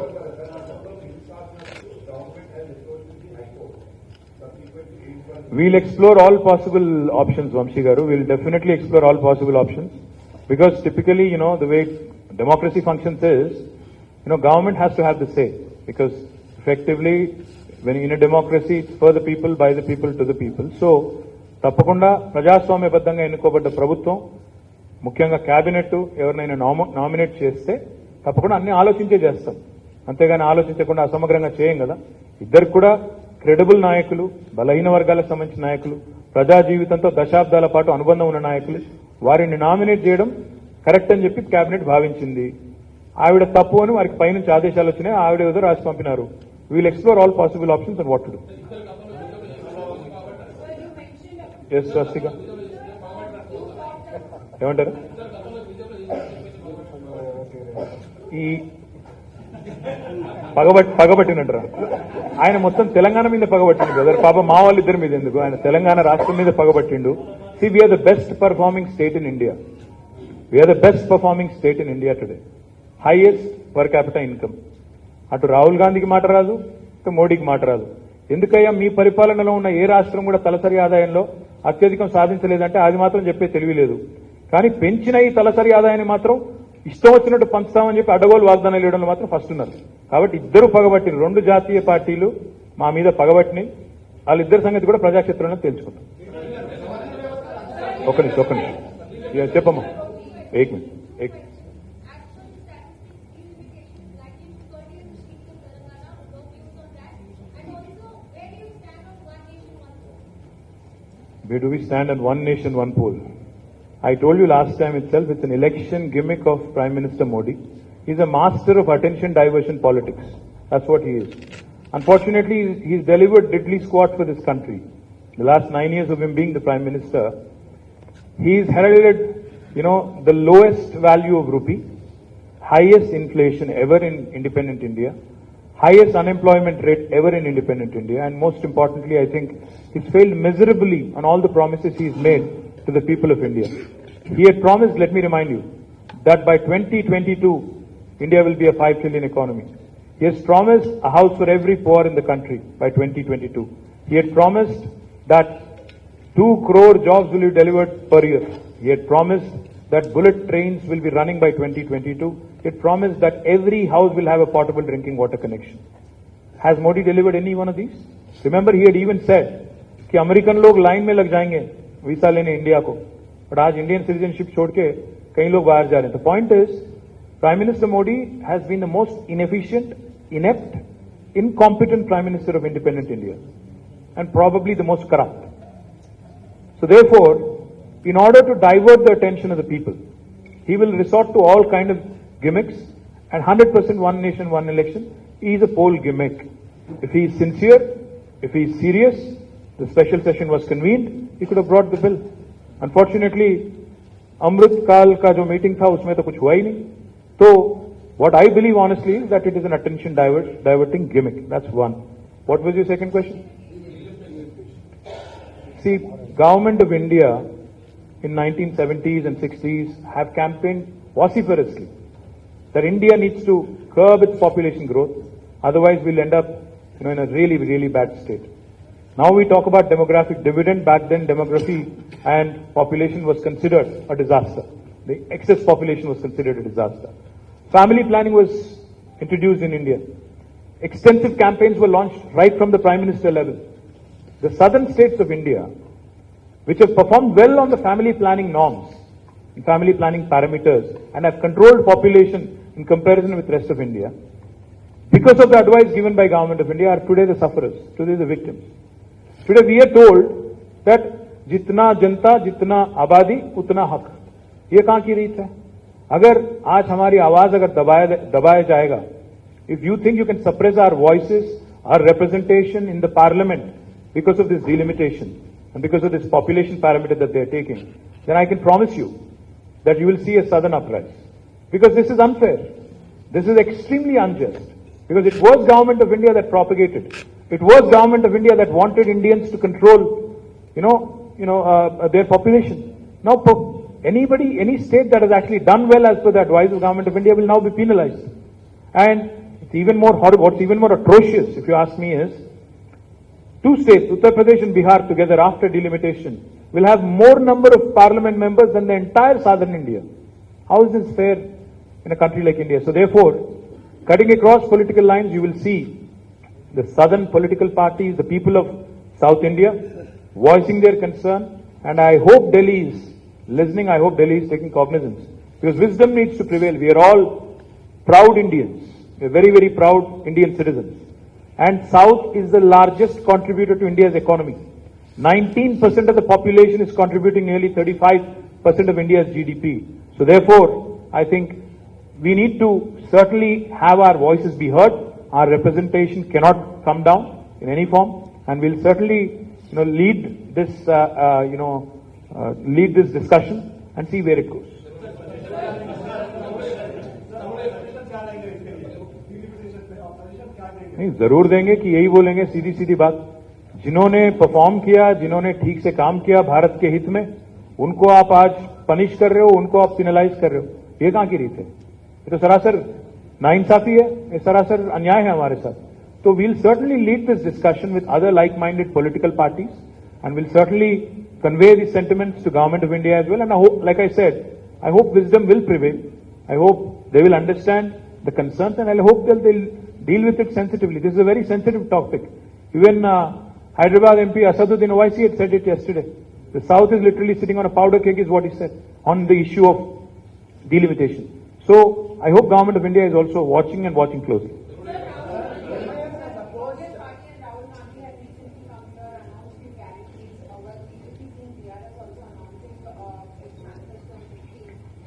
We'll explore all possible options, Vamshi Garu. We'll definitely explore all possible options. Because typically, the way democracy functions is, government has to have the say. Because effectively, when in a democracy, it's for the people, by the people, to the people. So, తప్పకుండా ప్రజాస్వామ్యబద్ధంగా ఎన్నుకోబడ్డ ప్రభుత్వం, ముఖ్యంగా cabinet ఎవరినైనా nominate చేస్తే తప్పకుండా అన్ని ఆలోచించే చేస్తాం. అంతేగాని ఆలోచించకుండా అసమగ్రంగా చేయం కదా. ఇద్దరికి కూడా క్రెడిబుల్ నాయకులు, బలహీన వర్గాలకు సంబంధించిన నాయకులు, ప్రజా జీవితంతో దశాబ్దాల పాటు అనుబంధం ఉన్న నాయకులు, వారిని నామినేట్ చేయడం కరెక్ట్ అని చెప్పి కేబినెట్ భావించింది. ఆవిడ తప్పు అని వారికి పైనుంచి ఆదేశాలు వచ్చినాయి, ఆవిడ ఏదో రాసి పంపినారు. We'll explore all possible options and what to do. Yes స్వస్తిగా ఏమంటారు? ఈ పగబట్టినట్రా ఆయన మొత్తం తెలంగాణ మీద పగబట్టిండు బ్రదర్. పాప మా వాళ్ళిద్దరి మీద ఎందుకు, ఆయన తెలంగాణ రాష్ట్రం మీద పగబట్టిండు. See we are the best performing state in India. We are the best performing state in India today. Highest per capital income. అటు రాహుల్ గాంధీకి మాట రాదు, ఇటు మోడీకి మాట రాదు. ఎందుకయ్యా మీ పరిపాలనలో ఉన్న ఏ రాష్ట్రం కూడా తలసరి ఆదాయంలో అత్యధికం సాధించలేదంటే అది మాత్రం చెప్పే తెలివి లేదు. కానీ పెంచిన ఈ తలసరి ఆదాయాన్ని మాత్రం ఇష్టం వచ్చినట్టు పంచుతామని చెప్పి అడ్డగోలు వాగ్దానాలు ఇవ్వడంలో మాత్రం ఫస్ట్ ఉన్నారు. కాబట్టి ఇద్దరు పగబట్టిన, 2 జాతీయ పార్టీలు మా మీద పగబట్టినాయి. వాళ్ళిద్దరి సంగతి కూడా ప్రజాక్షేత్రంలో తెలుసుకుంటాం. ఒక నిమిషం చెప్పమ్మా. ఏక్ minute. Where do we stand on one nation, one poll? I told you last time itself, it's an election gimmick of Prime Minister Modi. He's a master of attention diversion politics. That's what he is. Unfortunately, he's delivered diddly squat for this country. The last 9 years of him being the Prime Minister, he's heralded, the lowest value of rupee, highest inflation ever in independent India, highest unemployment rate ever in independent India, and most importantly, I think he's failed miserably on all the promises he's made to the people of India. He had promised, let me remind you, that by 2022, India will be a 5 trillion economy. He has promised a house for every poor in the country by 2022. He had promised that 2 crore jobs will be delivered per year. He had promised that bullet trains will be running by 2022. He had promised that every house will have a portable drinking water connection. Has Modi delivered any one of these? Remember, he had even said कि American लोग line में लग जाएंगे visa लेने India को, but आज Indian citizenship छोड़ के कई लोग बाहर जा रहे हैं. The point is, Prime Minister Modi has been the most inefficient, inept, incompetent Prime Minister of independent India, and probably the most corrupt. So therefore, in order to divert the attention of the people, he will resort to all kind of gimmicks, and 100% one nation, one election is a poll gimmick. If he is sincere, if he is serious, the special session was convened, he could have brought the bill. Unfortunately, Amrit Kal ka jo meeting tha, usme to kuch hua hi nahi. So, what I believe honestly is that it is an attention diverting gimmick. That's one. What was your second question? See, Government of India in 1970s and 60s have campaigned vociferously that India needs to curb its population growth, otherwise we'll end up, in a really, really bad state. Now we talk about demographic dividend. Back then, demography and population was considered a disaster. The excess population was considered a disaster. Family planning was introduced in India. Extensive campaigns were launched right from the Prime Minister level. The southern states of India, which have performed well on the family planning norms, family planning parameters, and have controlled population in comparison with the rest of India, because of the advice given by Government of India, are today the sufferers, today the victims. Today we are told that jitna janta, jitna abadi, utna haq. ये कहाँ की रीत है? अगर आज हमारी आवाज अगर दबाया जाएगा, if you think you can suppress our voices, our representation in the parliament because of this delimitation and because of this population parameter that they are taking, then I can promise you that you will see a sudden uprise. Because this is unfair. This is extremely unjust. Because it was Government of India that propagated. It was Government of India that wanted Indians to control, their population. Now, anybody, any state that has actually done well as per the advice of Government of India will now be penalized. And it's even more horrible, what's even more atrocious, if you ask me, is two states, Uttar Pradesh and Bihar, together after delimitation, will have more number of parliament members than the entire southern India. How is this fair in a country like India? So therefore, cutting across political lines, you will see the southern political parties, the people of South India, voicing their concern, and I hope Delhi is listening, I hope Delhi is taking cognizance, because wisdom needs to prevail. We are all proud Indians. We are very, very proud Indian citizens. And South is the largest contributor to India's economy. 19% of the population is contributing nearly 35% of India's GDP. So therefore, I think we need to certainly have our voices be heard. Our representation cannot come down in any form, and we'll certainly, lead this, lead this discussion and see where it goes. नहीं, जरूर देंगे कि यही बोलेंगे, सीधी सीधी बात. जिन्होंने perform किया, जिन्होंने ठीक से काम किया भारत के हित में, उनको आप आज पनिश कर रहे हो, उनको आप पिनलाइज कर रहे हो. ये कहां की रीत है? ये तो सरासर नाइंसाफी है, ये सरासर अन्याय है हमारे साथ. So we'll certainly lead this discussion with other like-minded political parties, and we'll certainly convey these sentiments to Government of India as well. And I hope, like I said, I hope wisdom will prevail. I hope they will understand the concerns, and I hope they'll deal with it sensitively. This is a very sensitive topic. Even Hyderabad MP Asaduddin Owaisi had said it yesterday. The South is literally sitting on a powder keg, is what he said, on the issue of delimitation. So I hope Government of India is also watching and watching closely.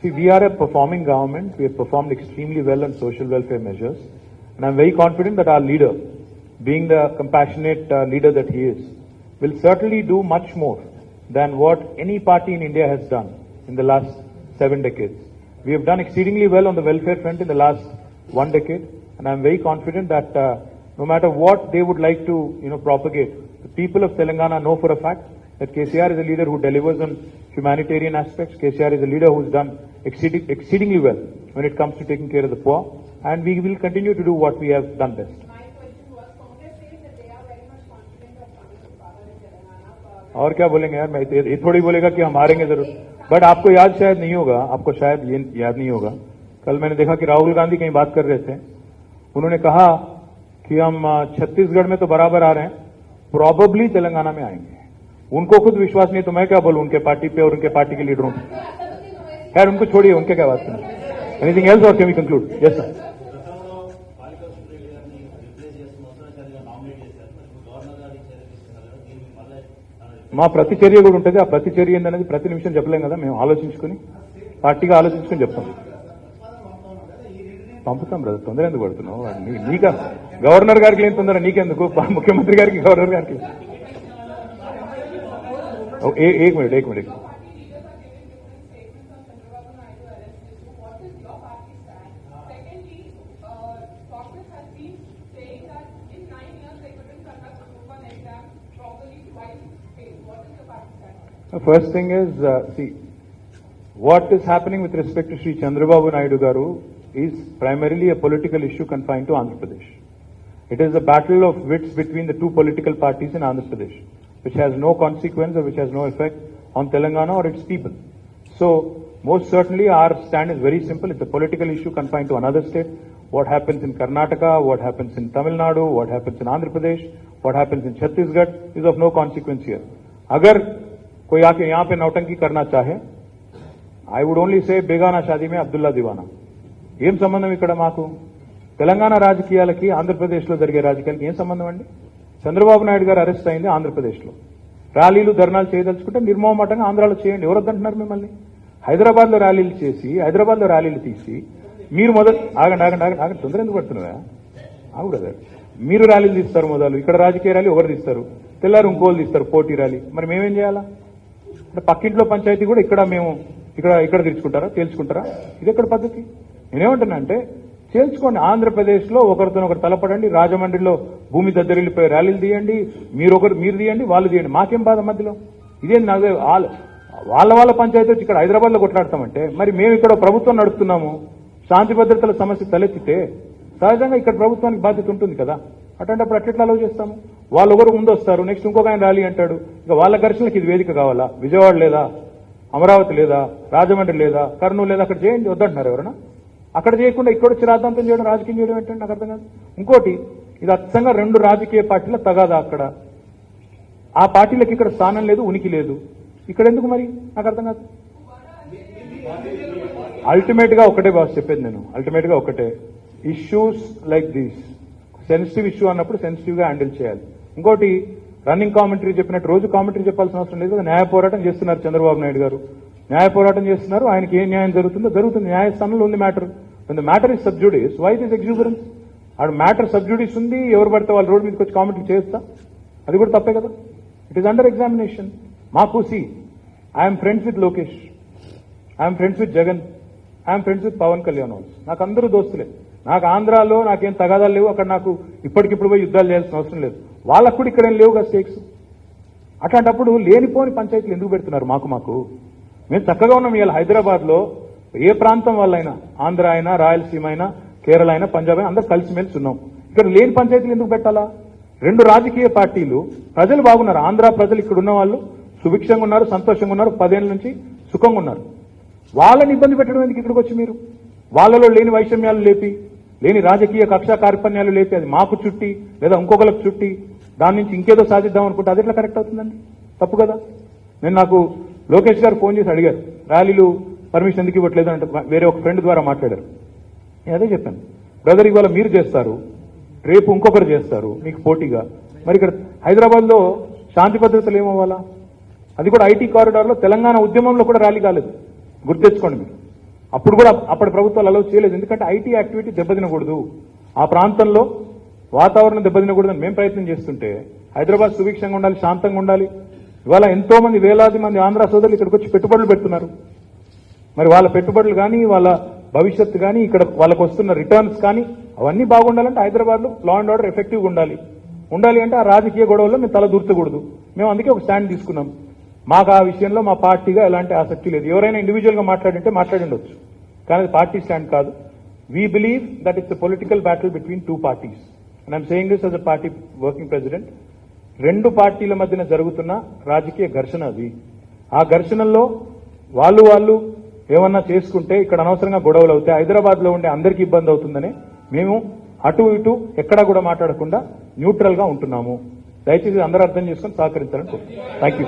See, we are a performing government. We have performed extremely well on social welfare measures. And I'm very confident that our leader, being the compassionate leader that he is, will certainly do much more than what any party in India has done in the last 7 decades. We have done exceedingly well on the welfare front in the last 1 decade. And I'm very confident that no matter what they would like to, propagate, the people of Telangana know for a fact that KCR is a leader who delivers on humanitarian aspects. KCR is a leader who's done exceedingly well when it comes to taking care of the poor, and we will continue to do what we have done best. My question was, Congress says that they are very much confident of coming to power in Telangana. और क्या बोलेंगे यार, मैं ये थोड़ी बोलेगा कि हम हारेंगे जरूर. बट आपको याद शायद नहीं होगा, आपको शायद ये याद नहीं होगा, कल मैंने देखा कि राहुल गांधी कहीं बात कर रहे थे. उन्होंने कहा कि हम छत्तीसगढ़ में तो बराबर आ रहे हैं, प्रोबेबली तेलंगाना में आएंगे. उनको खुद विश्वास नहीं, तो मैं क्या बोलूं उनके पार्टी पे और उनके पार्टी के लीडरों पे. यार उनको छोड़िए, उनके क्या बात करें. एनीथिंग एल्स और can we conclude? Yes sir. మా ప్రతిచర్య కూడా ఉంటుంది. ఆ ప్రతిచర్య ఏందనేది ప్రతి నిమిషం చెప్పలేం కదా, మేము ఆలోచించుకుని పార్టీగా ఆలోచించుకుని చెప్తాం. పంపుతాం బ్రదర్, తొందర ఎందుకు పడుతున్నావు? నీక గవర్నర్ గారికి ఏం తొందర, నీకెందుకు? ముఖ్యమంత్రి గారికి, గవర్నర్ గారికి. एक minute. The first thing is, see, what is happening with respect to Sri Chandrababu Naidu Garu is primarily a political issue confined to Andhra Pradesh. It is a battle of wits between the two political parties in Andhra Pradesh, which has no consequence or which has no effect on Telangana or its people. So, most certainly our stand is very simple. It's a political issue confined to another state. What happens in Karnataka, what happens in Tamil Nadu, what happens in Andhra Pradesh, what happens in Chhattisgarh is of no consequence here. Agar कोई आके यहाँ पे नौटंकी करना चाहे, I would only say बेगाना शादी में अब्दुल्ला दीवाना. ఏం సంబంధం ఇక్కడ మాకు? తెలంగాణ రాజకీయాలకి ఆంధ్రప్రదేశ్లో జరిగే రాజకీయాలకి ఏం సంబంధం అండి? చంద్రబాబు నాయుడు గారు అరెస్ట్ అయింది ఆంధ్రప్రదేశ్లో. ర్యాలీలు ధర్నాలు చేయదలుచుకుంటే నిర్మోహమాటంగా ఆంధ్రాలో చేయండి. ఎవరొద్దంటున్నారు మిమ్మల్ని? హైదరాబాద్లో ర్యాలీలు చేసి, హైదరాబాద్లో ర్యాలీలు తీసి మీరు ఆగండి తొందర ఎందుకు పడుతున్నావా? ఆగు బ్రదర్. మీరు ర్యాలీలు తీస్తారు మొదలు, ఇక్కడ రాజకీయ ర్యాలీ ఒకరు తీస్తారు, తెల్లారు ఇంకోళ్ళు తీస్తారు పోటీ ర్యాలీ. మరి మేమేం చేయాలా? అంటే పక్కింట్లో పంచాయతీ కూడా ఇక్కడ తీర్చుకుంటారా, తేల్చుకుంటారా? ఇది ఎక్కడ పద్ధతి? నేనేమంటున్నా అంటే చేల్చుకోండి. ఆంధ్రప్రదేశ్లో ఒకరితో ఒకరు తలపడండి. రాజమండ్రిలో భూమి దద్దరిల్లిపోయి ర్యాలీలు తీయండి, మీరు తీయండి, వాళ్ళు తీయండి. మాకేం బాధ మధ్యలో? ఇదేం వాళ్ళ పంచాయతీ వచ్చి ఇక్కడ హైదరాబాద్ లో కొట్లాడతామంటే, మరి మేము ఇక్కడ ప్రభుత్వం నడుపుతున్నాము, శాంతి భద్రతల సమస్య తలెత్తితే సహజంగా ఇక్కడ ప్రభుత్వానికి బాధ్యత ఉంటుంది కదా. అటువంటిప్పుడు అట్లా అలవ్ చేస్తాము? వాళ్ళు ఒకరు ముందు వస్తారు, నెక్స్ట్ ఇంకొక ఆయన ర్యాలీ అంటాడు. ఇక వాళ్ళ ఘర్షణలకు ఇది వేదిక కావాలా? విజయవాడ లేదా, అమరావతి లేదా, రాజమండ్రి లేదా, కర్నూలు లేదా, అక్కడ చేయండి. వద్దంటున్నారు ఎవరైనా? అక్కడ చేయకుండా ఇక్కడ వచ్చి రాద్ధాంతం చేయడం, రాజకీయం చేయడం ఏంటంటే నాకు అర్థం కాదు. ఇంకోటి, ఇది అచ్చంగా రెండు రాజకీయ పార్టీల తగాదా. అక్కడ ఆ పార్టీలకు ఇక్కడ స్థానం లేదు, ఉనికి లేదు. ఇక్కడ ఎందుకు మరి నాకు అర్థం కాదు. అల్టిమేట్ గా ఒకటే బాస్ చెప్పేది నేను, అల్టిమేట్ గా ఒకటే, issues like these sensitive issue అన్నప్పుడు సెన్సిటివ్ గా హ్యాండిల్ చేయాలి. ఇంకోటి, రన్నింగ్ కామెంటరీ చెప్పినట్టు రోజు కామెంటరీ చెప్పాల్సిన అవసరం లేదు. న్యాయ పోరాటం చేస్తున్నారు చంద్రబాబు నాయుడు గారు, న్యాయ పోరాటం చేస్తున్నారు. ఆయనకి ఏ న్యాయం జరుగుతుందో జరుగుతుంది. న్యాయస్థానంలో ఉంది matter. The matter is sub judice. Why this exuberance? ఆడు మ్యాటర్ సబ్జుడిస్ ఉంది, ఎవరు పడితే వాళ్ళు రోడ్డు మీదకి వచ్చి కామెంటరీ చేస్తా, అది కూడా తప్పే కదా. It is under examination. మాకు I'm friends with Lokesh, I'm friends with Jagan, I'm friends with Pawan Kalyan also. నాకు అందరూ దోస్తులే. నాకు ఆంధ్రాలో నాకేం తగాదాలు లేవు. అక్కడ నాకు ఇప్పటికిప్పుడు పోయి యుద్ధాలు చేయాల్సిన అవసరం లేదు. వాళ్ళకు కూడా ఇక్కడేం లేవు కదా స్టేక్స్. అట్లాంటప్పుడు లేనిపోని పంచాయతీలు ఎందుకు పెడుతున్నారు? మాకు మేము చక్కగా ఉన్నాం. ఇవాళ హైదరాబాద్ లో ఏ ప్రాంతం వాళ్ళైనా, ఆంధ్ర అయినా, రాయలసీమ అయినా, కేరళ అయినా, పంజాబ్ అయినా, అందరూ కలిసిమెలిసి ఉన్నాం. ఇక్కడ లేని పంచాయతీలు ఎందుకు పెట్టాలా? రెండు రాజకీయ పార్టీలు, ప్రజలు బాగున్నారు. ఆంధ్ర ప్రజలు ఇక్కడ ఉన్న వాళ్ళు సుభిక్షంగా ఉన్నారు, సంతోషంగా ఉన్నారు, 10 ఏళ్ల నుంచి సుఖంగా ఉన్నారు. వాళ్ళని ఇబ్బంది పెట్టడం ఎందుకు ఇక్కడికి వచ్చి మీరు? వాళ్ళలో లేని వైషమ్యాలు లేపి, లేని రాజకీయ కక్షా కార్పణ్యాలు లేపి, అది మాకు చుట్టి లేదా ఇంకొకరికి చుట్టి దాని నుంచి ఇంకేదో సాధిద్దాం అనుకుంటే అది ఎట్లా కరెక్ట్ అవుతుందండి? తప్పు కదా. నాకు లోకేష్ గారు ఫోన్ చేసి అడిగారు, ర్యాలీలు పర్మిషన్ ఎందుకు ఇవ్వట్లేదు అంటే వేరే ఒక ఫ్రెండ్ ద్వారా మాట్లాడారు. నేను అదే చెప్పాను, బ్రదర్ ఇవాళ మీరు చేస్తారు, రేపు ఇంకొకరు చేస్తారు మీకు పోటీగా. మరి ఇక్కడ హైదరాబాద్ లో శాంతి భద్రతలు ఏమవ్వాలా? అది కూడా ఐటీ కారిడార్ లో తెలంగాణ ఉద్యమంలో కూడా ర్యాలీ కాలేదు, గుర్తెచ్చుకోండి మీరు. అప్పుడు కూడా అప్పటి ప్రభుత్వాలు అలౌ చేయలేదు. ఎందుకంటే ఐటీ యాక్టివిటీ దెబ్బతినకూడదు, ఆ ప్రాంతంలో వాతావరణం దెబ్బతినకూడదని మేము ప్రయత్నం చేస్తుంటే హైదరాబాద్ సుభిక్షంగా ఉండాలి, శాంతంగా ఉండాలి. ఇవాళ ఎంతో మంది, వేలాది మంది ఆంధ్ర సోదరులు ఇక్కడికి వచ్చి పెట్టుబడులు పెడుతున్నారు. మరి వాళ్ళ పెట్టుబడులు కానీ, వాళ్ళ భవిష్యత్తు కానీ, ఇక్కడ వాళ్ళకు వస్తున్న రిటర్న్స్ కానీ అవన్నీ బాగుండాలంటే హైదరాబాద్ లో లా అండ్ ఆర్డర్ ఎఫెక్టివ్గా ఉండాలి అంటే ఆ రాజకీయ గొడవల్లో మేము తల దూర్చకూడదు. మేము అందుకే ఒక స్టాండ్ తీసుకున్నాం. మాకు ఆ విషయంలో మా పార్టీగా ఎలాంటి ఆసక్తి లేదు. ఎవరైనా ఇండివిజువల్ గా మాట్లాడిండొచ్చు, కానీ పార్టీ స్టాండ్ కాదు. We believe that it's a political battle between two parties. And I'm saying this as a party working president. రెండు పార్టీల మధ్యన జరుగుతున్న రాజకీయ ఘర్షణ అది. ఆ ఘర్షణల్లో వాళ్ళు ఏమన్నా చేసుకుంటే ఇక్కడ అనవసరంగా గొడవలు అవుతాయి, హైదరాబాద్ లో ఉండే అందరికీ ఇబ్బంది అవుతుందని మేము అటు ఇటు ఎక్కడా కూడా మాట్లాడకుండా న్యూట్రల్ గా ఉంటున్నాము. దయచేసి అందరూ అర్థం చేసుకుని సహకరించాలని కోరుతున్నాను. Thank you.